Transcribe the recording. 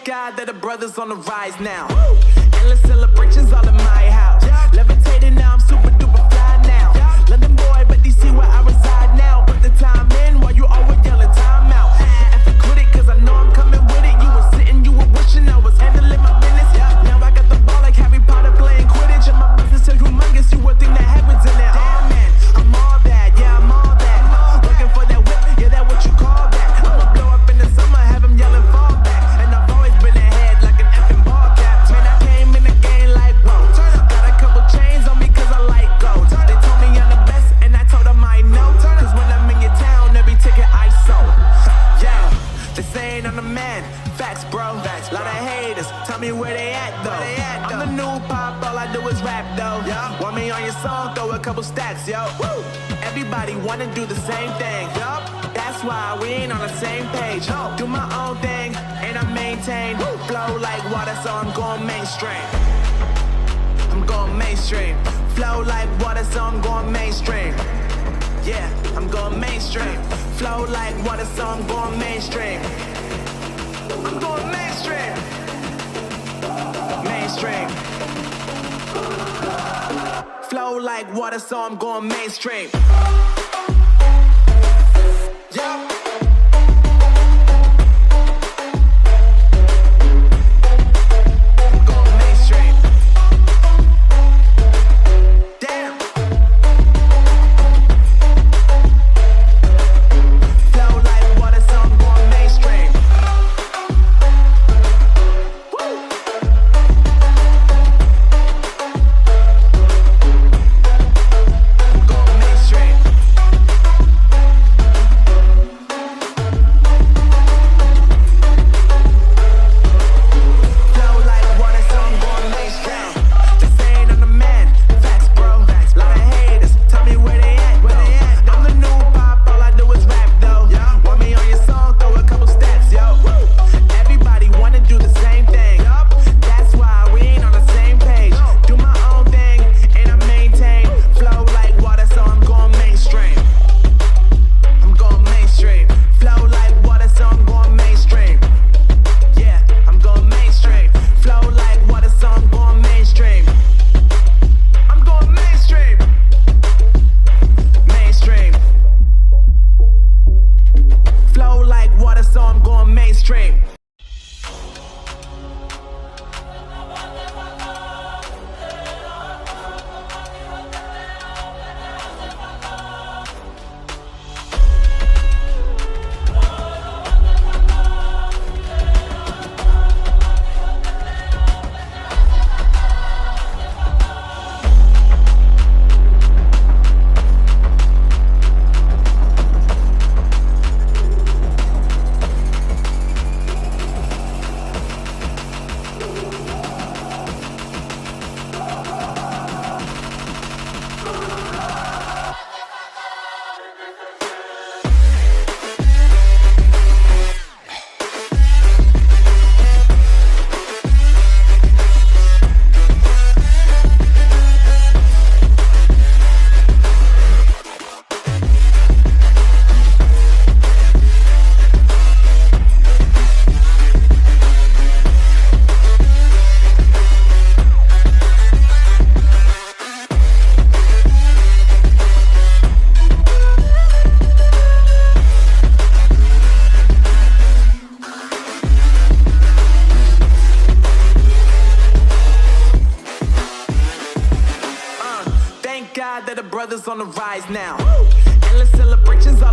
God that the brothers on the rise now. Endless celebrations all in my house. Levitating now, I'm super duper fly now. London boy, but DC where I reside now. Put the time in while you always yelling time out. And if you quit it, cause I know I'm coming with it. You were sitting, you were wishing I was handling my business. Now I got the ball like Harry Potter playing Quidditch. And my business is humongous, you would think that happens in there. Damn man, I'm all that, yeah I'm all that. Looking for that whip, yeah that what you call that. I'ma blow up in the summer, have him yelling fall back. And I've always been ahead like an effing ball cap. Man, I came in the game like whoa. Got a couple chains on me cause I like gold. They told me I'm the best and I told them I know. Cause when I'm in your town, every ticket I sold. Yeah, they saying I'm the man. Facts, bro. Lot of haters, tell me where they at though. I'm the new pop, all I do is rap though. Want me on your song, throw a couple stacks, yo. Woo! Everybody wanna do the same thing. That's why we ain't on the same page. Do my own thing, and I maintain. Flow like water, so I'm going mainstream. I'm going mainstream. Flow like water, so I'm going mainstream. Yeah, I'm going mainstream. Flow like water, so I'm going mainstream. I'm going mainstream. Mainstream. Flow like water, so I'm going mainstream. Yeah. God that the brothers on the rise now. Endless celebrations all